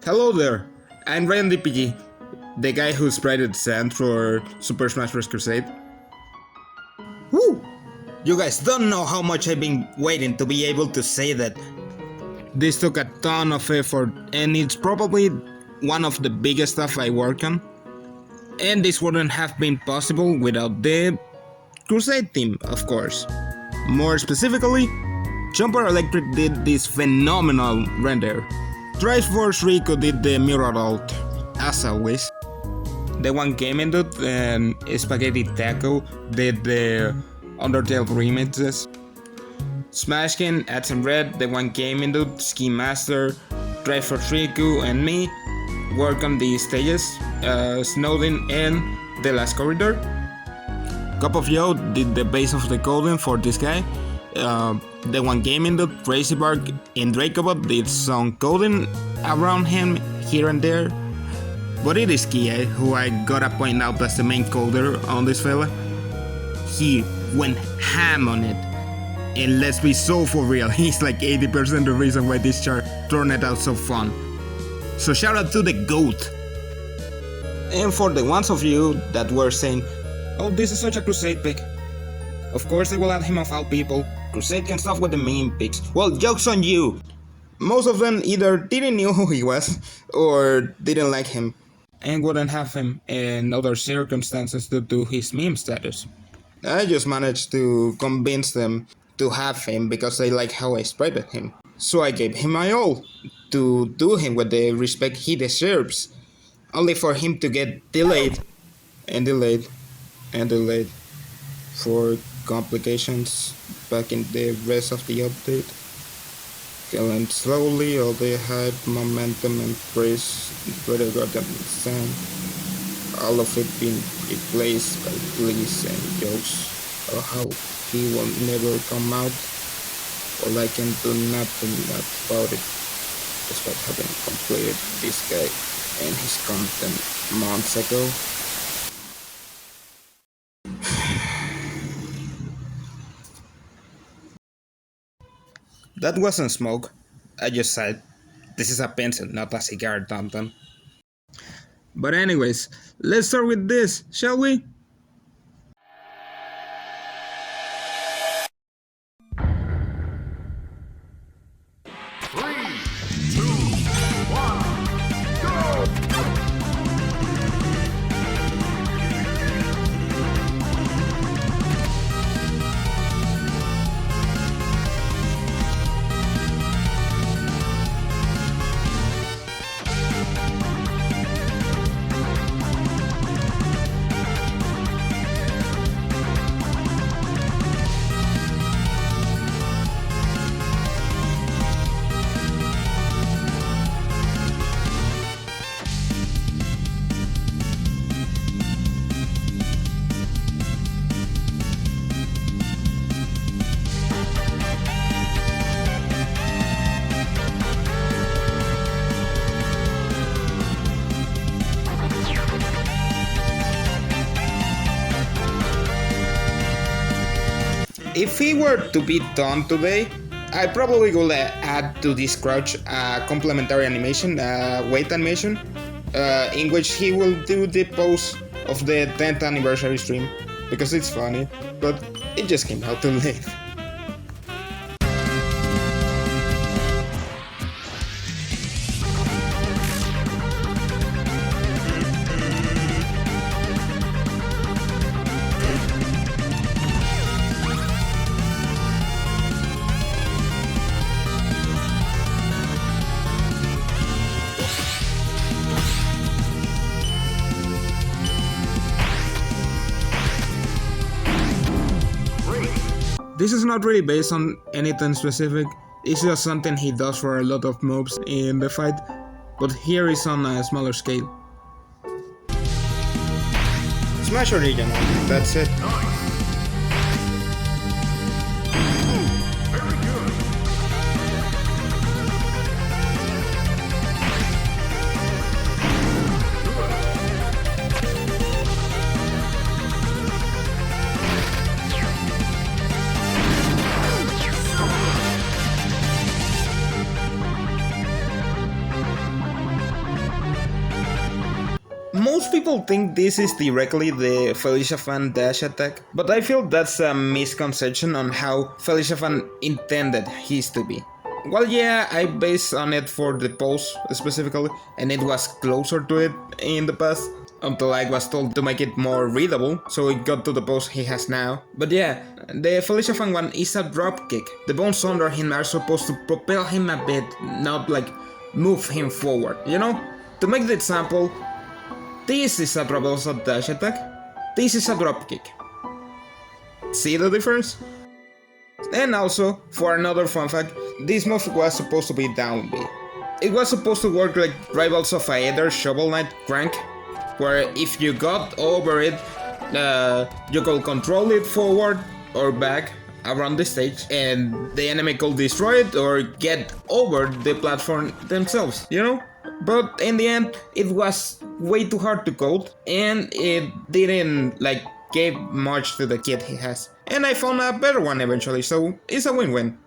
Hello there, I'm riitopia, the guy who sprayed sand for Super Smash Bros. Crusade. Woo! You guys don't know how much I've been waiting to be able to say that. This took a ton of effort, and it's probably one of the biggest stuff I work on. And this wouldn't have been possible without the Crusade team, of course. More specifically, Jumper Electric did this phenomenal render. Triforce Rico did the mural art, as always. The One Gaming Dude and Spaghetti Taco did the Undertale remixes. Smashkin, Ads Red, The One Gaming Dude, Ski Master, Triforce Rico, and me work on the stages, Snowden and The Last Corridor. Cup of Joe did the base of the coding for this guy. The One Gaming Dude, Crazy Bark, and Dracobot did some coding around him here and there. But it is Kia, who I gotta point out as the main coder on this fella. He went ham on it. And let's be so for real, he's like 80% the reason why this chart turned out so fun. So shout out to the GOAT. And for the ones of you that were saying, oh, this is such a Crusade pick. Of course they will add him of all people. Crusade can stuff with the meme picks. Well, joke's on you. Most of them either didn't know who he was or didn't like him and wouldn't have him in other circumstances due to his meme status. I just managed to convince them to have him because they like how I sprayed at him. So I gave him my all to do him with the respect he deserves, only for him to get delayed and delayed and delayed for complications back in the rest of the update. Killing slowly all the hype, momentum and praise better than sand. All of it being replaced by pleas and jokes of how he will never come out. Well, I can do nothing about it, despite having completed this guy and his content months ago. That wasn't smoke, I just said, this is a pencil, not a cigar, Danton. But anyways, let's start with this, shall we? If he were to be done today, I probably would add to this crouch a complementary animation, weight animation, in which he will do the pose of the 10th anniversary stream, because it's funny, but it just came out too late. This is not really based on anything specific, it's just something he does for a lot of mobs in the fight, but here is on a smaller scale. Smash original, that's it. Most people think this is directly the Felicia Fan dash attack, but I feel that's a misconception on how Felicia Fan intended his to be. Well, yeah, I based on it for the pose specifically, and it was closer to it in the past, until I was told to make it more readable, so it got to the pose he has now. But yeah, the Felicia Fan one is a drop kick. The bones under him are supposed to propel him a bit, not like move him forward, you know? To make the example, this is a traversal dash attack, this is a drop kick. See the difference? And also, for another fun fact, this move was supposed to be down B. It was supposed to work like Rivals of Aether Shovel Knight Crank, where if you got over it, you could control it forward or back around the stage, and the enemy could destroy it or get over the platform themselves, you know? But in the end, it was way too hard to code, and it didn't like give much to the kit he has. And I found a better one eventually, so it's a win-win.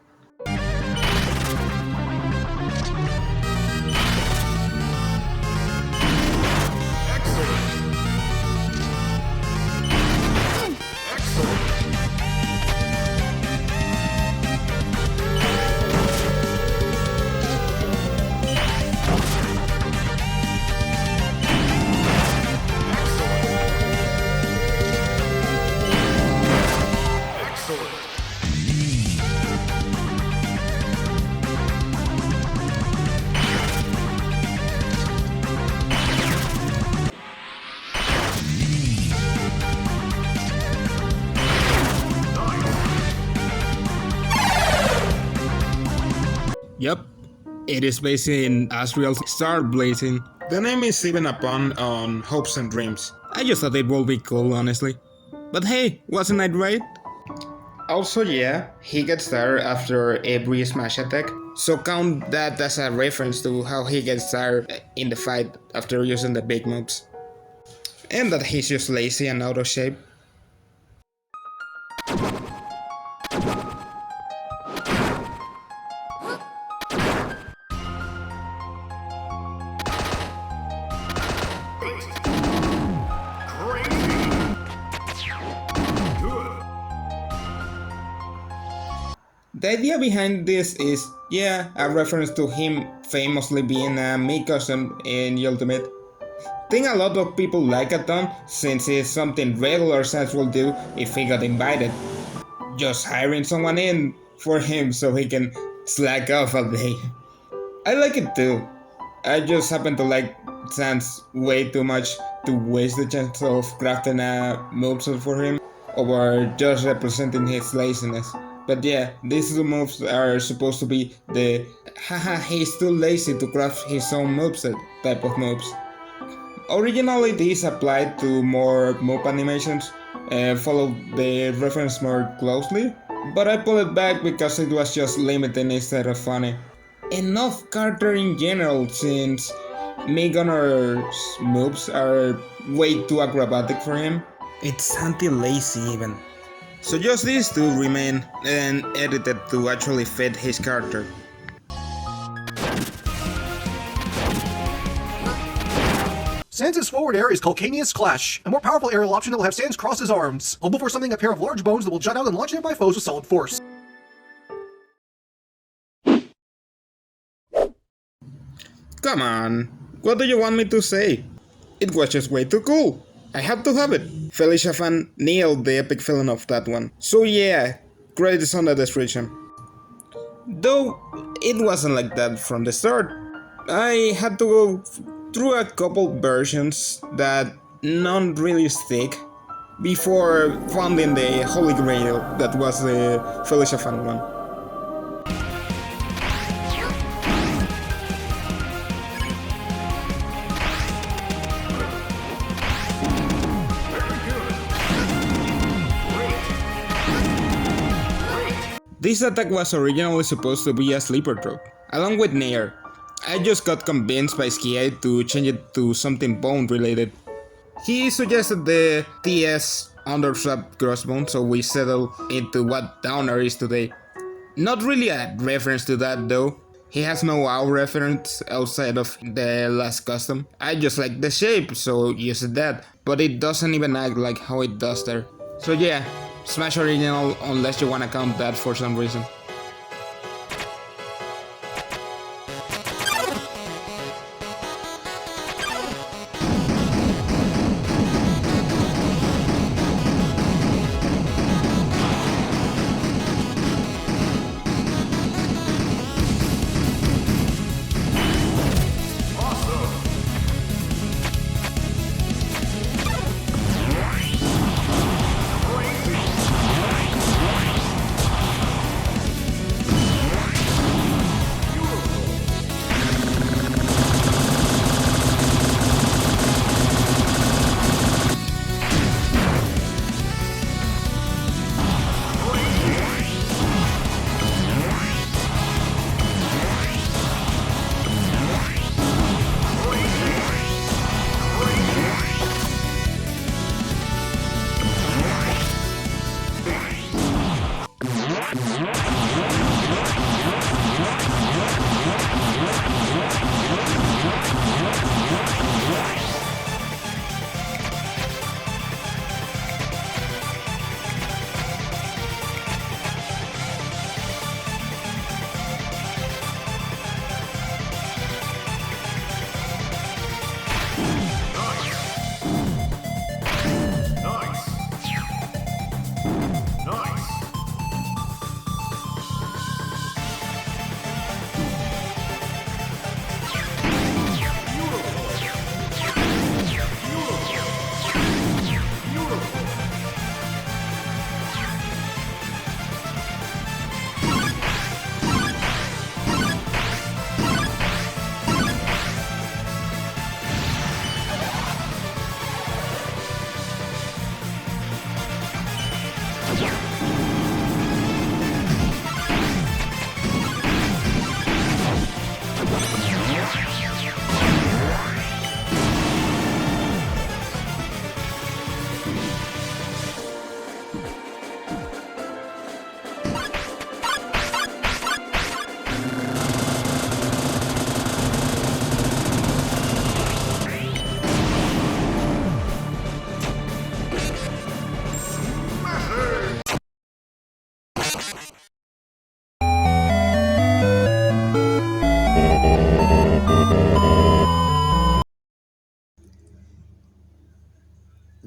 Yep, it is based in Asriel's Star Blazing. The name is even a pun on Hopes and Dreams. I just thought it would be cool, honestly. But hey, wasn't I right? Also, yeah, he gets tired after every smash attack, so count that as a reference to how he gets tired in the fight after using the big moves. And that he's just lazy and out of shape. The idea behind this is, yeah, a reference to him famously being a me custom in Ultimate. Think a lot of people like a ton, since it's something regular Sans will do if he got invited. Just hiring someone in for him so he can slack off a day. I like it too. I just happen to like Sans way too much to waste the chance of crafting a moveset for him over just representing his laziness. But yeah, these two moves are supposed to be the haha he's too lazy to craft his own moveset type of moves. Originally these applied to more move animations, followed the reference more closely, but I pulled it back because it was just limited instead of funny. Enough character in general, since Meganor's moves are way too acrobatic for him. It's anti-lazy even. So just these two remain and edited to actually fit his character. Sans' forward air is Calcaneus Clash, a more powerful aerial option that will have Sans cross his arms. I'll before something a pair of large bones that will jut out and launch nearby foes with solid force. Come on, what do you want me to say? It was just way too cool. I had to have it. Felicia Fan nailed the epic feeling of that one. So yeah, credits on the description. Though it wasn't like that from the start. I had to go through a couple versions that none really stick before finding the holy grail that was the Felicia Fan one. This attack was originally supposed to be a sleeper trope, along with Nair. I just got convinced by Sky to change it to something bone related. He suggested the TS understrap crossbone, so we settled into what Downer is today. Not really a reference to that though, He has no wow reference outside of the last custom. I just like the shape, so used that, but it doesn't even act like how it does there. So yeah, Smash Original unless you wanna count that for some reason.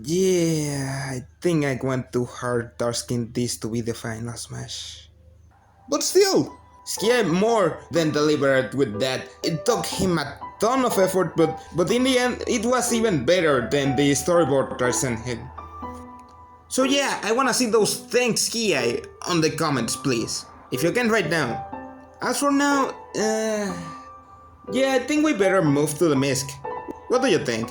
Yeah, I think I went too hard tasking this to be the final Smash. But still, Skia more than deliberate with that. It took him a ton of effort, but in the end, it was even better than the storyboard I sent him. So yeah, I wanna see those thanks Skia on the comments, please. If you can right now. As for now, yeah, I think we better move to the Misc. What do you think?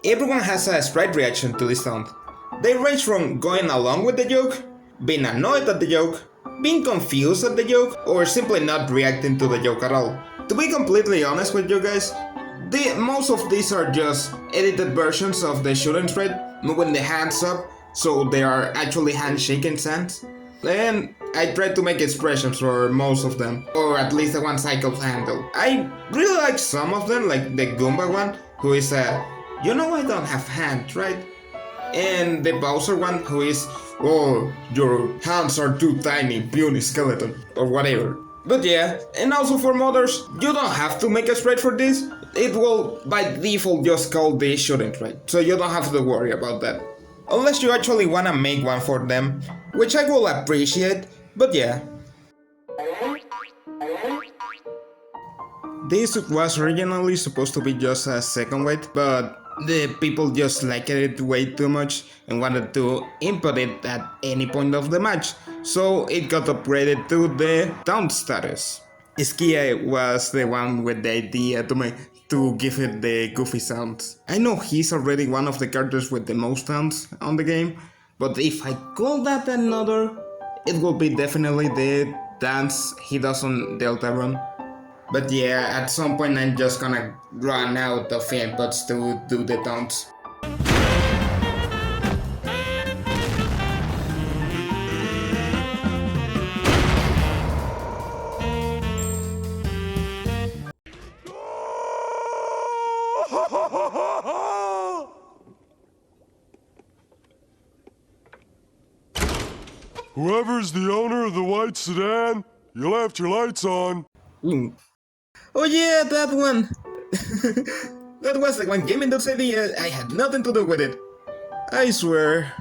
Everyone has a sprite reaction to this sound. They range from going along with the joke, being annoyed at the joke, being confused at the joke, or simply not reacting to the joke at all. To be completely honest with you guys, most of these are just edited versions of the shooting sprite, moving the hands up so they are actually handshaking sounds. And I tried to make expressions for most of them, or at least the ones I could handle. I really like some of them, like the Goomba one, who is a "you know I don't have hands, right?" And the Bowser one, who is "oh, your hands are too tiny, puny skeleton," or whatever. But yeah, and also for modders, you don't have to make a sprite for this. It will by default just call the shooting sprite, so you don't have to worry about that. Unless you actually wanna make one for them, which I will appreciate, but yeah. This was originally supposed to be just a second weight, but the people just liked it way too much and wanted to input it at any point of the match, so it got upgraded to the taunt status. Skia was the one with the idea to give it the goofy sounds. I know he's already one of the characters with the most taunts on the game, but if I call that another, it will be definitely the dance he does on Deltarune. But yeah, at some point I'm just gonna run out of inputs to do the taunts. Whoever's the owner of the white sedan, you left your lights on. Oh yeah, that one! That was the one gaming.cd, I had nothing to do with it. I swear.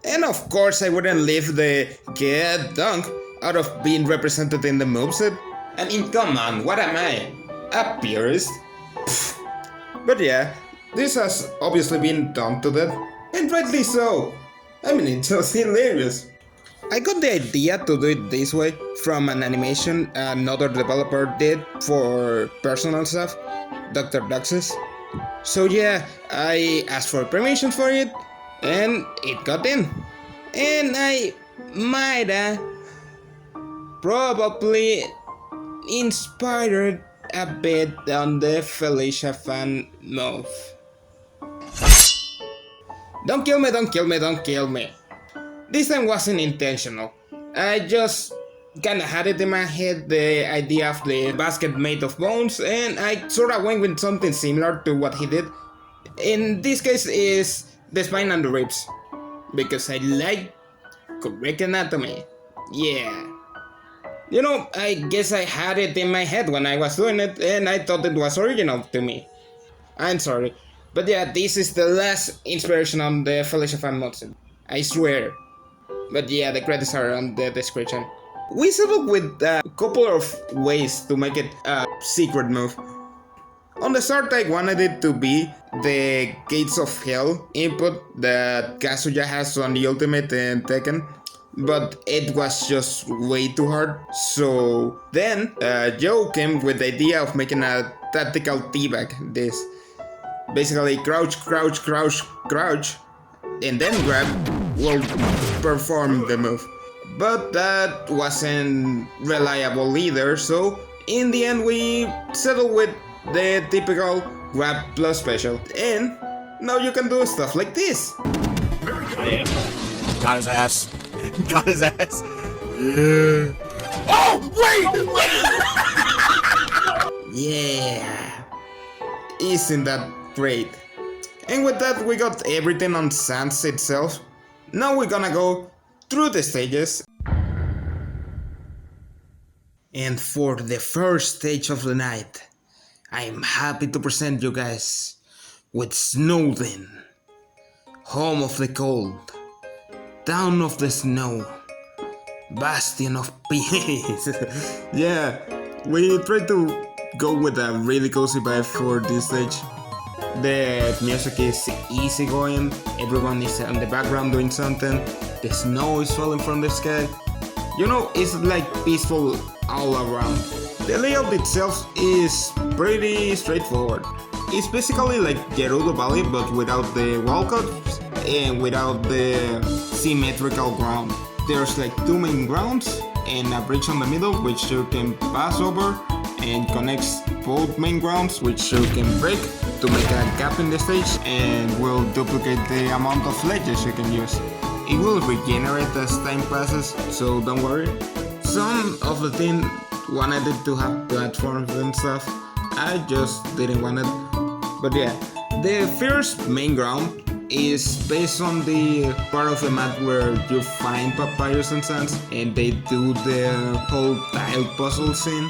And of course I wouldn't leave the get dunk out of being represented in the moveset. I mean, come on, what am I? A purist? Pfft. But yeah, this has obviously been done to death, and rightly so. I mean, it's just hilarious. I got the idea to do it this way from an animation another developer did for personal stuff, Dr. Duxus. So yeah, I asked for permission for it, and it got in. And I might probably inspired a bit on the Felicia fan move. Don't kill me, don't kill me, don't kill me. This time wasn't intentional. I just kinda had it in my head, the idea of the basket made of bones, and I sorta went with something similar to what he did. In this case is the spine and the ribs, because I like correct anatomy. Yeah. You know, I guess I had it in my head when I was doing it, and I thought it was original to me. I'm sorry. But yeah, this is the last inspiration on the Felicia fan moveset. I swear. But yeah, the credits are on the description. We settled with a couple of ways to make it a secret move. On the start, I wanted it to be the Gates of Hell input that Kazuya has on the Ultimate and Tekken, but it was just way too hard. So then Joe came with the idea of making a tactical teabag. This basically crouch, crouch, crouch, crouch, and then grab will perform the move. But that wasn't reliable either, so in the end we settled with the typical grab plus special, and now you can do stuff like this. Got his ass. Got his ass. Yeah. Oh, wait! Yeah. Isn't that great? And with that we got everything on Sans itself. Now we're gonna go through the stages. And for the first stage of the night, I'm happy to present you guys with Snowden, home of the cold, town of the snow, bastion of peace. Yeah, we tried to go with a really cozy vibe for this stage. The music is easygoing, everyone is in the background doing something, the snow is falling from the sky. You know, it's like peaceful all around. The layout itself is pretty straightforward. It's basically like Gerudo Valley but without the wall cuts and without the symmetrical ground. There's like two main grounds and a bridge on the middle which you can pass over and connects both main grounds which you can break to make a gap in the stage and will duplicate the amount of ledges you can use. It will regenerate as time passes, so don't worry. Some of the team wanted it to have platforms and stuff, I just didn't want it. But yeah, the first main ground is based on the part of the map where you find Papyrus and Sans and they do the whole tile puzzle scene.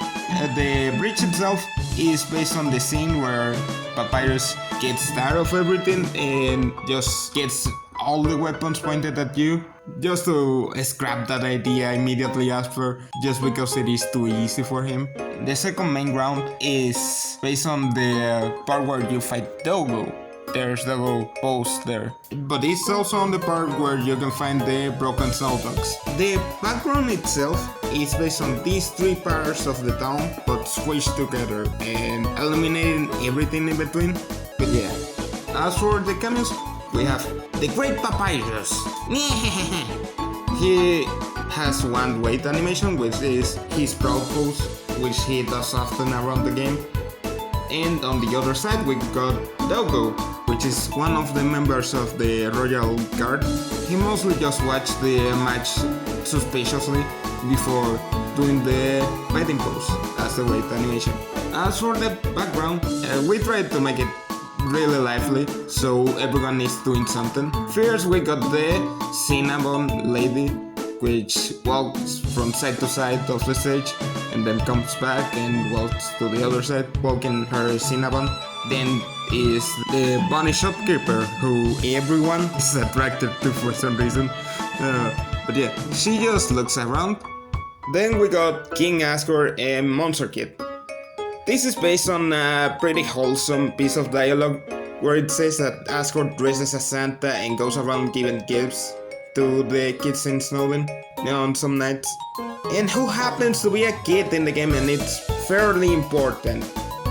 The bridge itself is based on the scene where Papyrus gets tired of everything and just gets all the weapons pointed at you, just to scrap that idea immediately after, just because it is too easy for him. The second main ground is based on the part where you fight Dogo. There's Dogo post there, but it's also on the part where you can find the broken snow dogs. The background itself is based on these three parts of the town, but squished together and eliminating everything in between. But yeah, as for the cameos, we have the Great Papyrus. He has one weight animation, which is his proud pose, which he does often around the game. And on the other side we got Dogo, which is one of the members of the Royal Guard. He mostly just watched the match suspiciously before doing the fighting pose as the weight animation. As for the background, we tried to make it really lively, so everyone is doing something. First we got the Cinnamon Lady, which walks from side to side of the stage and then comes back and walks to the other side, walking her Cinnabon. Then is the bunny shopkeeper, who everyone is attracted to for some reason. But yeah, she just looks around. Then we got King Asgore and Monster Kid. This is based on a pretty wholesome piece of dialogue where it says that Asgore dresses as Santa and goes around giving gifts to the kids in Snowden on some nights. And who happens to be a kid in the game, and it's fairly important.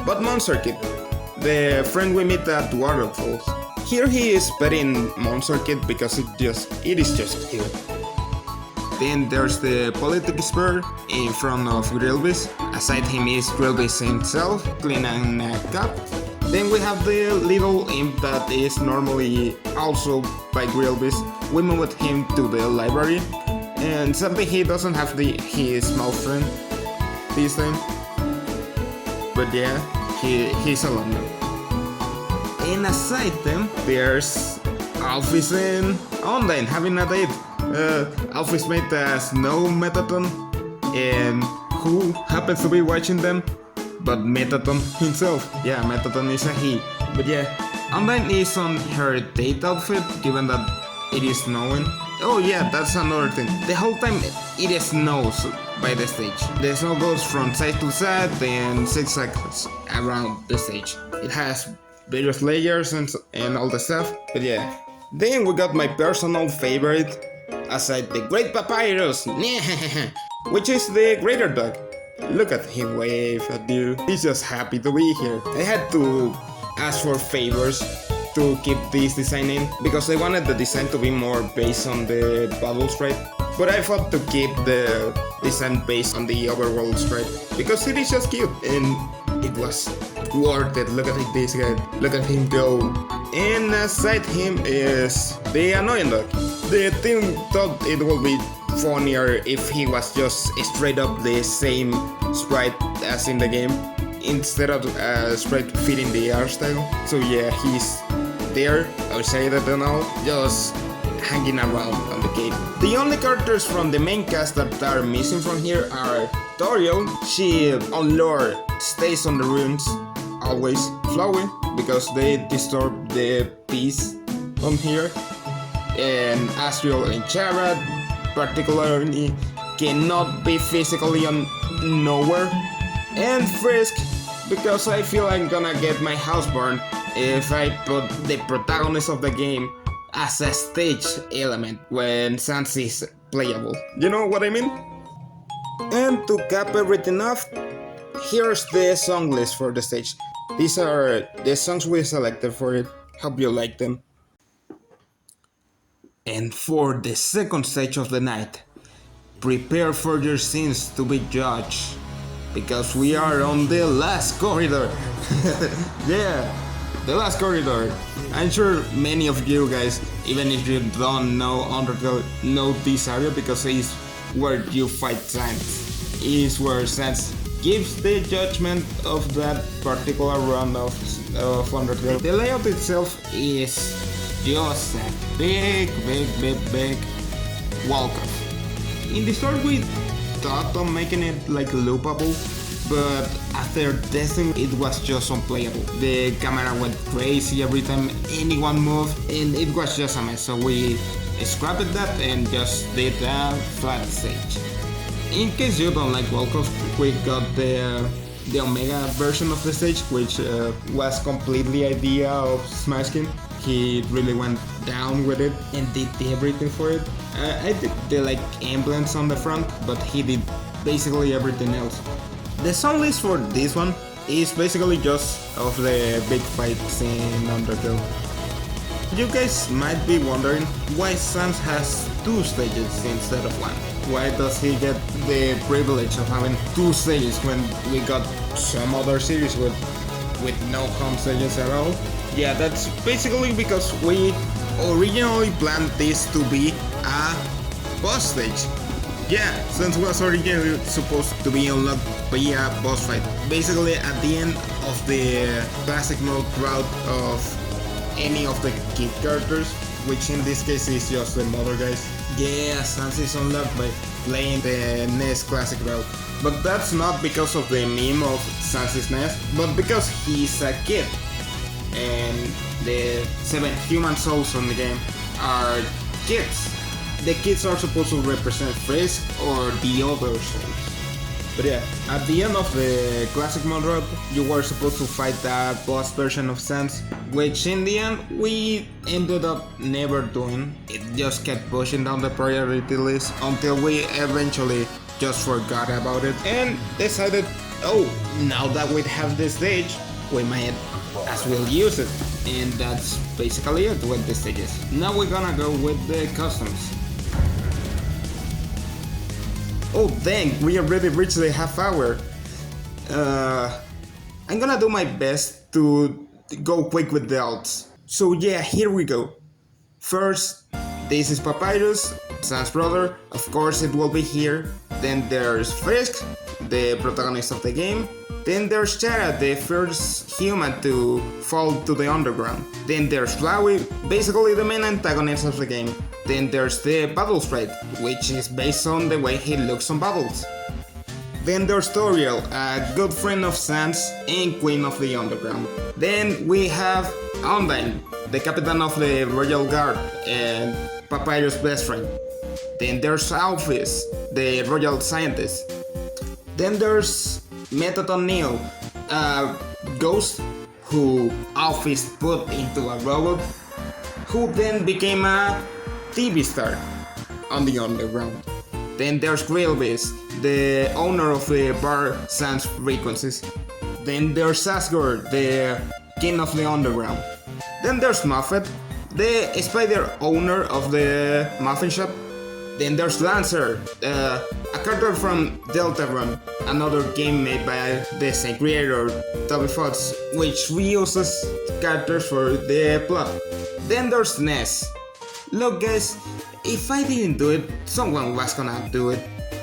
But Monster Kid, the friend we meet at Waterfalls. Here he is petting Monster Kid because it is just cute. Then there's the politic spur in front of Grillbis. Aside him is Grillbis himself, cleaning a cup. Then we have the little imp that is normally also by Grillbis. We moved him to the library, and something he doesn't have his mouth friend this time. But yeah, he's alone now. And aside them, there's Alphys and Undyne having a date. Alphys made a snow Metaton, and who happens to be watching them but Metaton himself. Yeah, Metaton is a he. But yeah, Undyne is on her date outfit, given that it is snowing. Oh yeah, that's another thing. The whole time it snows by the stage. The snow goes from side to side and zigzags around the stage. It has various layers and all the stuff. But yeah. Then we got my personal favorite, aside the Great Papyrus, which is the Greater Dog. Look at him wave at you. He's just happy to be here. I had to ask for favors to keep this design in, because I wanted the design to be more based on the bubble sprite. But I thought to keep the design based on the overworld sprite, because it is just cute, and it was worth it. Look at this guy. Look at him go. And aside him is the annoying dog. The team thought it would be funnier if he was just straight up the same sprite as in the game, instead of sprite fitting the art style. So yeah, he's there, outside I don't know, just hanging around on the gate. The only characters from the main cast that are missing from here are Toriel. She on lore stays on the rooms always. Flowey, because they disturb the peace on here. And Astral and Charad particularly cannot be physically on nowhere. And Frisk, because I feel I'm gonna get my house burned if I put the protagonist of the game as a stage element when Sans is playable. You know what I mean? And to cap everything off, here's the song list for the stage. These are the songs we selected for it. Hope you like them. And for the second stage of the night, prepare for your sins to be judged, because we are on the last corridor. Yeah, the last corridor. I'm sure many of you guys, even if you don't know Undertale, know this area because it's where you fight Sans. It's where Sans gives the judgment of that particular run of Undertale. The layout itself is just a big walk-off. In the start we thought on making it like loopable, but after testing it was just unplayable. The camera went crazy every time anyone moved and it was just a mess, so we scrapped that and just did a flat stage. In case you don't like walk-offs, we got the Omega version of the stage, which was completely idea of Smashkin. He really went down with it and did everything for it. I did the like emblems on the front, but he did basically everything else. The song list for this one is basically just of the big fights in Undertale. You guys might be wondering why Sans has 2 stages instead of 1. Why does he get the privilege of having 2 stages when we got some other series with no home stages at all? Yeah, that's basically because we originally planned this to be a boss stage. Yeah, since it was originally supposed to be unlocked via boss fight. Basically at the end of the classic mode route of any of the kid characters, which in this case is just the mother guys. Yeah, Sans is unlocked by playing the NES classic route. But that's not because of the meme of Sans' NES, but because he's a kid. And the 7 human souls on the game are kids. The kids are supposed to represent Frisk or the other souls. But yeah, at the end of the classic mode route, you were supposed to fight that boss version of Sans, which in the end we ended up never doing. It just kept pushing down the priority list until we eventually just forgot about it and decided, oh, now that we have this stage, we might as well use it. And that's basically it with the stages. Now we're gonna go with the customs. Oh dang, we already reached the half hour. I'm gonna do my best to go quick with the alts. So yeah, here we go. First, this is Papyrus, Sans' brother. Of course it will be here. Then there's Frisk, the protagonist of the game. Then there's Chara, the first human to fall to the underground. Then there's Flowey, basically the main antagonist of the game. Then there's the Bubble Sprite, which is based on the way he looks on bubbles. Then there's Toriel, a good friend of Sans and Queen of the Underground. Then we have Undyne, the captain of the Royal Guard and Papyrus' best friend. Then there's Alphys, the Royal Scientist. Then there's Metaton Neo, a ghost who Alphys put into a robot, who then became a TV star on the underground. Then there's Grillbeast, the owner of the bar Sans Frequencies. Then there's Asgore, the king of the underground. Then there's Muffet, the spider owner of the muffin shop. Then there's Lancer, a character from Deltarune, another game made by the same creator, Toby Fox, which reuses characters for the plot. Then there's Ness. Look guys, if I didn't do it, someone was gonna do it.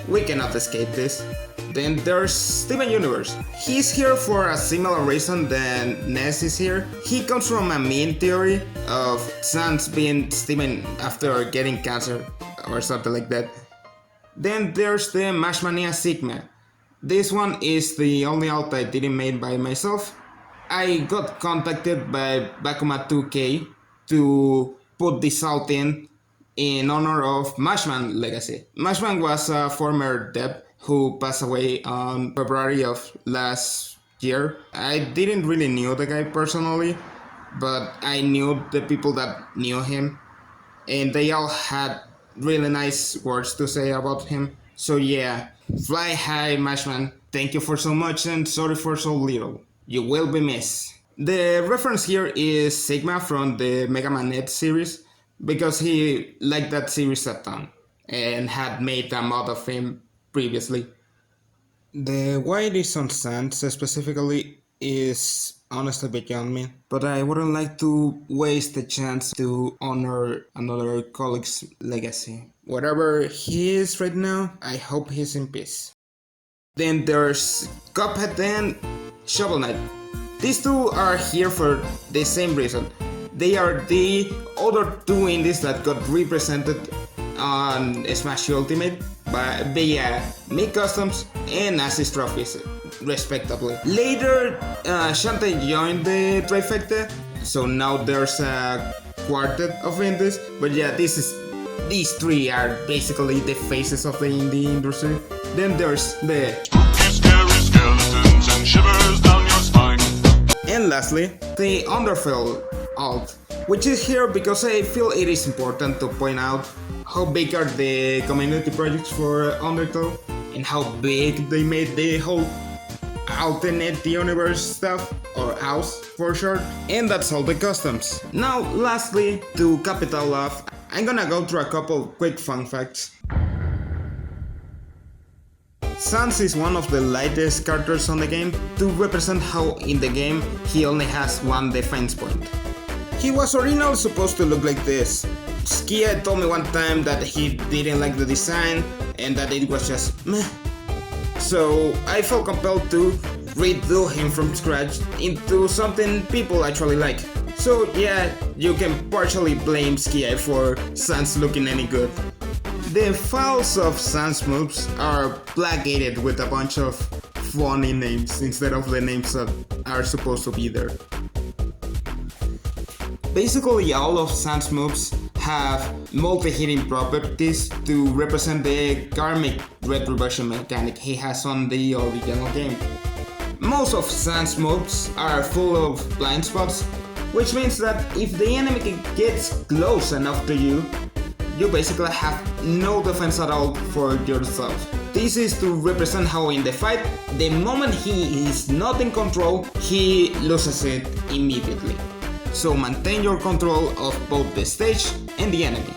We cannot escape this. Then there's Steven Universe. He's here for a similar reason than Ness is here. He comes from a meme theory of Sans being Steven after getting cancer or something like that. Then there's the Mashmania Sigma. This one is the only alt I didn't make by myself. I got contacted by Bakuma 2K to put this alt in honor of Mashman Legacy. Mashman was a former dev who passed away on February of last year. I didn't really knew the guy personally, but I knew the people that knew him, and they all had really nice words to say about him. So yeah, fly high Mashman, thank you for so much and sorry for so little. You will be missed. The reference here is Sigma from the Mega Man X series, because he liked that series a ton and had made a mod of him previously. The why it is on Sans specifically is honestly beyond me, but I wouldn't like to waste the chance to honor another colleague's legacy. Whatever he is right now, I hope he's in peace. Then there's Cuphead and Shovel Knight. These two are here for the same reason. They are the other two indies that got represented on Smash Ultimate via Make Customs and Assist Trophies, respectively. Later, Shantae joined the trifecta, so now there's a quartet of indies. But yeah, these three are basically the faces of the indie industry. Then there's the Scary skeletons and shivers down your spine. And lastly, the Underfell alt, which is here because I feel it is important to point out how big are the community projects for Undertale and how big they made the whole alternate universe stuff, or house for short. And that's all the customs. Now lastly, to cap it all off, I'm gonna go through a couple quick fun facts. Sans is one of the lightest characters on the game, to represent how in the game he only has one defense point. He was originally supposed to look like this. Skia told me one time that he didn't like the design and that it was just meh. So I felt compelled to redo him from scratch into something people actually like. So yeah, you can partially blame Skia for Sans looking any good. The files of Sans moves are placated with a bunch of funny names instead of the names that are supposed to be there. Basically all of Sans moves have multi-hitting properties to represent the karmic retribution mechanic he has on the original game. Most of Sans moves are full of blind spots, which means that if the enemy gets close enough to you, you basically have no defense at all for yourself. This is to represent how in the fight, the moment he is not in control, he loses it immediately. So maintain your control of both the stage and the enemy.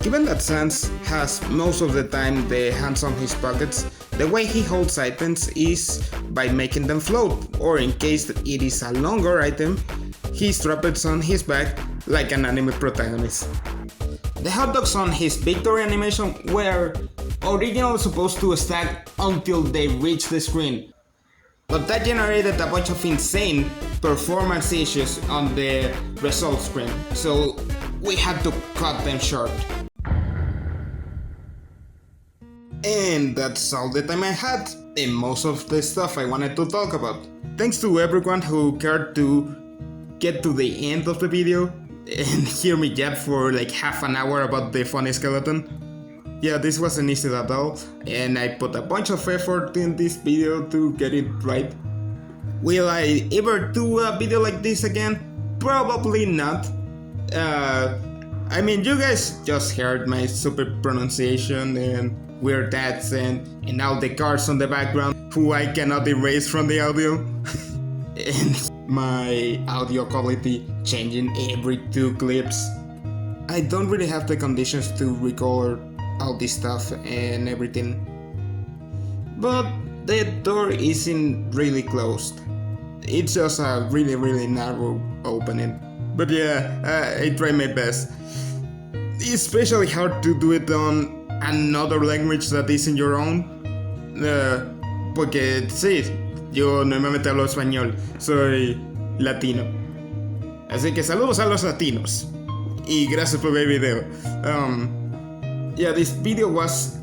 Given that Sans has most of the time the hands on his pockets, the way he holds items is by making them float, or in case it is a longer item, he straps it on his back like an anime protagonist. The hot dogs on his victory animation were originally supposed to stack until they reached the screen, but that generated a bunch of insane performance issues on the result screen, so we had to cut them short. And that's all the time I had, and most of the stuff I wanted to talk about. Thanks to everyone who cared to get to the end of the video and hear me yap for like half an hour about the funny skeleton. Yeah, this wasn't easy at all, and I put a bunch of effort in this video to get it right. Will I ever do a video like this again? Probably not. I mean, you guys just heard my stupid pronunciation and weird accent and all the cars on the background who I cannot erase from the audio. And my audio quality changing every 2 clips. I don't really have the conditions to record all this stuff and everything. But the door isn't really closed. It's just a really narrow opening. But yeah, I tried my best. It's especially hard to do it on another language that isn't your own. Porque sí, yo normalmente hablo español, soy latino. Así que saludos a los latinos. Y gracias por ver el video. Yeah, this video was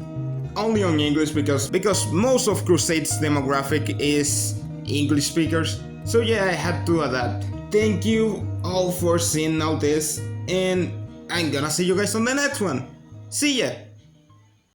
only on English because most of Crusade's demographic is English speakers. So yeah, I had to adapt. Thank you all for seeing all this, and I'm gonna see you guys on the next one. See ya!